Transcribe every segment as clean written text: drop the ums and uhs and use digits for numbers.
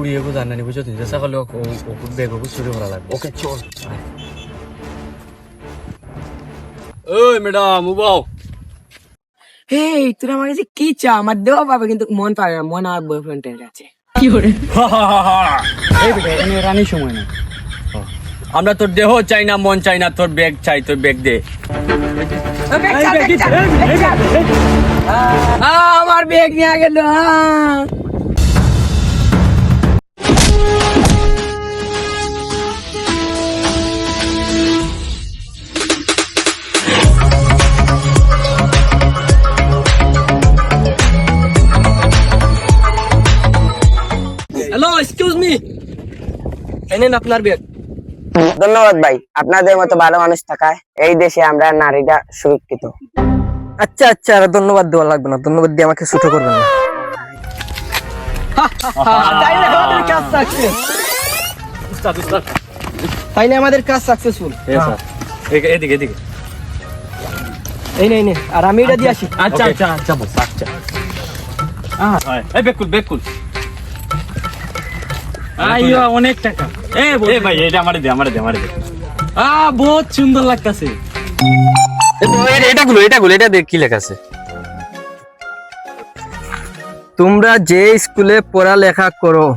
কুড়িয়ে জানা নি বুঝছো তুমি চেষ্টা করলে ব্যাগ চুরি করা লাগবে। ওকে চল। ওই ম্যাডাম উবাও। হেই তুই আমার কাছে কি চা? আমার দেওয়া পাবে কিন্তু মন পাবে না, মন আমার বয়ফ্রেন্ডের কাছে। এই বেটা এখানে রানির সময় না। আমরা তোর দেহ চাই না, মন চাই না, তোর ব্যাগ চাই, তোর ব্যাগ দে। আমার ব্যাগ নিয়ে গেল। হ্যালো, এক্সকিউজ মি, এনেন আপনার ব্যাগ। ধন্যবাদ ভাই, আপনাদের মতো ভালো মানুষ থাকায় এই দেশে আমরা নারীরা সুরক্ষিত। আচ্ছা আচ্ছা, ধন্যবাদ দেওয়া লাগবে না, ধন্যবাদ দিয়ে আমাকে ছোট করবেন না। তাইলে আমাদের কাজ সাকসেসফুল। এদিকে এদিকে। এই নে, আর আমি এটা দিয়ে আসি। আচ্ছা আচ্ছা আচ্ছা বস, আচ্ছা। এই বেকুল বেকুল। আইয়ো অনেক টাকা। এ ভাই এটা আমারে দে, আমারে দে, আমারে দে। বহুত সুন্দর লাগতাছে। এটা দেখ কি লেখা আছে। তোমরা যে স্কুলে পড়ালেখা করো,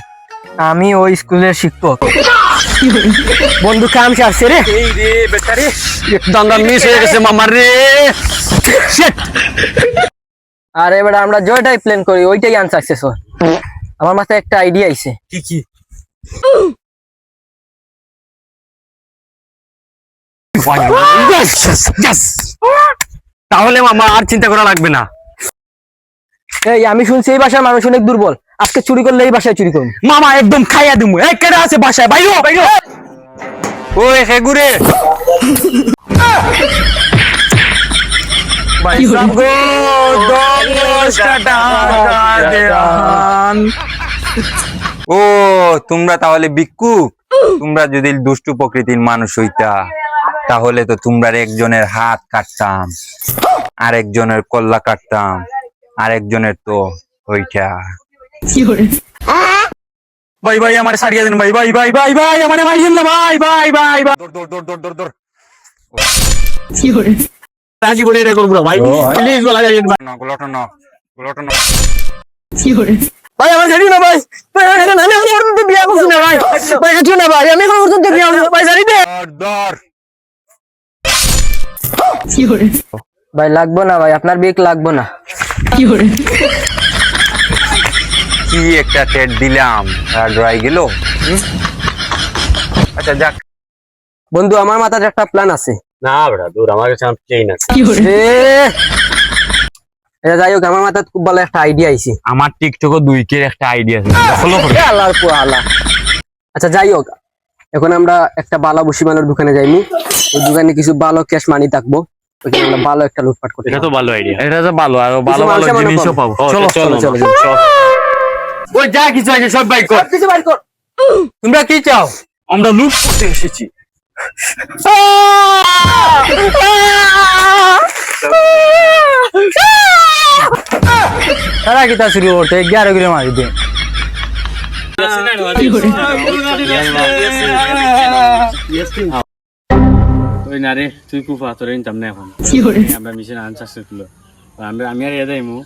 আমি ওই স্কুলের শিক্ষক। বন্ধু কাম সারছে রে। এই রে বেটা রে, দান্দা মিস হয়ে গেছে মামার রে। আর এবার আমরা যেটাই প্ল্যান করি ওইটাই আনসাকসেসফুল। আমার মাথায় একটা আইডিয়া আইছে। কি কি? তাহলে মামা আর চিন্তা করা লাগবে না। এই আমি শুনছি এই বাসার মানুষ অনেক দুর্বল, আজকে চুরি করলে এই বাসায় চুরি করুন। মামা একদম খাইয়া দিমু। এই কেডা আছে বাসায়? বাইরো বাইরো। ওই হেগুরে ভাই সাব গো ও তোমরা তাহলে ভিক্ষুক? তোমরা যদি দুষ্টু প্রকৃতির মানুষ হইতা তাহলে তো তোমরা একজনের হাত কাটতাম, আরেকজনের কল্লা কাটতাম, আরেকজনের তো হইতা। ভাই ভাই আমার সারিয়ে দেন ভাই ভাই ভাই ভাই ভাই আমারে মারিয়েন না ভাই ভাই ভাই ভাই। দৌড় দৌড় দৌড় দৌড় দৌড়। রাজি বলে এটা করব না ভাই, প্লিজ বলা যাবেন ভাই। গোলাটো ন গোলাটো ন। ভাই আমার জানি না ভাই, ভাই আমি ওর মধ্যে বিয়া করছি না ভাই, ভাই কিছু না ভাই, আমি ওর মধ্যে বিয়া করছি ভাই, জানি দে। দৌড়। ভাই লাগবো না ভাই, আপনার বেগ লাগবো না। কি একটা টেট দিলাম আর ড্রাই গেল। আচ্ছা যাক। বন্ধু আমার মাথায় একটা প্ল্যান আছে। না বড়া দূর, আমার কাছে প্লেন আছে। এটা যাই হোক, আমার মাথায় খুব ভালো একটা আইডিয়া আইছে। আমার টিকটকে 2K একটা আইডিয়া আছে, ফলো করো। আল্লাহর পুরা আল্লাহ। আচ্ছা যাই হোক, এখন আমরা একটা বালা বসিমালের দোকানে যাইনি, ওই দোকানে কিছু ভালো ক্যাশ মানি থাকবো, ওইখানে আমরা ভালো একটা লুটপাট করতে। এটা তো ভালো আইডিয়া। এটা তো ভালো, আর ভালো ভালো মানুষের মনে জিনিসও কম। পাবো। চলো চলো চলো চলো। ওই যা কিছু আছে সব বাইক কর। কিছু বাইর কর। তোমরা কি চাও? আমরা লুট করতে এসেছি। তারা কি তা শুরু করতে 11 করে মারি দে। ওই না রে, তুই কুফা তোর ইনকাম না এখন। আমরা মিশন আনসার ছিল, আমি আর এদাই মু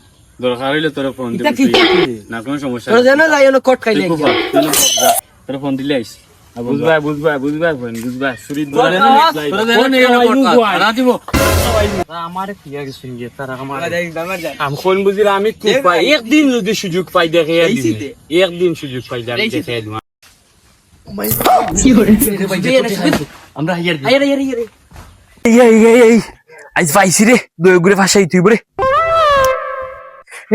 দরকার হইলে তোর ফোন দিব, না কোনো সমস্যা তোরা জানো যাই হলো কোট খাইলে। কুফা তোর ফোন দিলে আইস। বুঝবা বুঝবা বুঝবা ফোন বুঝবা সুরি ধরে না দিব। আমারে পিয়া গেছে ইয়ে তারা আমার আম কোন বুঝিরা আমি কুফা একদিন যদি সুযোগ পাই দেখে একদিন সুযোগ পাই দেখে দিব। আমরা হাইয়ার এই আইজ পাইছি রে, দই ঘুরে ভাষাই তুই বরে।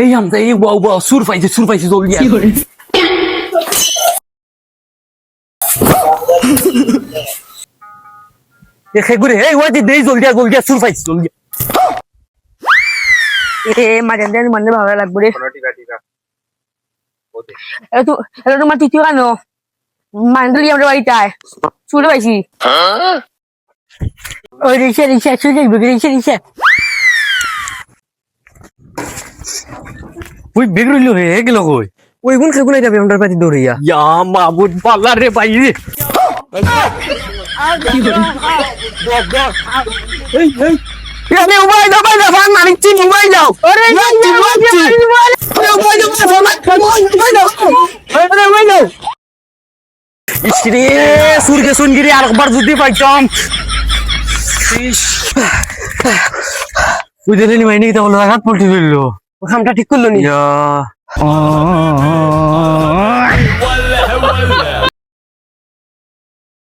এই আমরা এই বাউ বাউ সুর পাইছে জলদি আয়। দেখে ঘুরে এই ওয়াদি দেই জলদি সুর পাইছে জলদি। মাঝে মনে ভালো লাগবে রে। এটা তোমার তৃতীয় কেন মান্ডলি আমরা বাড়িতে আয় শুনে পাইছি। ওই রিক্সা শুনে রিক্সা ওই বেগ রইল হে গেল কই? ওই গুণ খেগুলাই যাবে আমরা পাতি দৌড়িয়া ইয়া মাবুদ পাল্লা রে ভাই রে আমি উবাই দাও ফান মারিছি উবাই দাও আরে উবাই দাও ইসরে সুরকে সুনগিরি আরেকবার যদি পাইতাম ওই দিন মাইনে কি তাহলে হাত পল্টি দিল খামটা ঠিক করলো নি ইয়া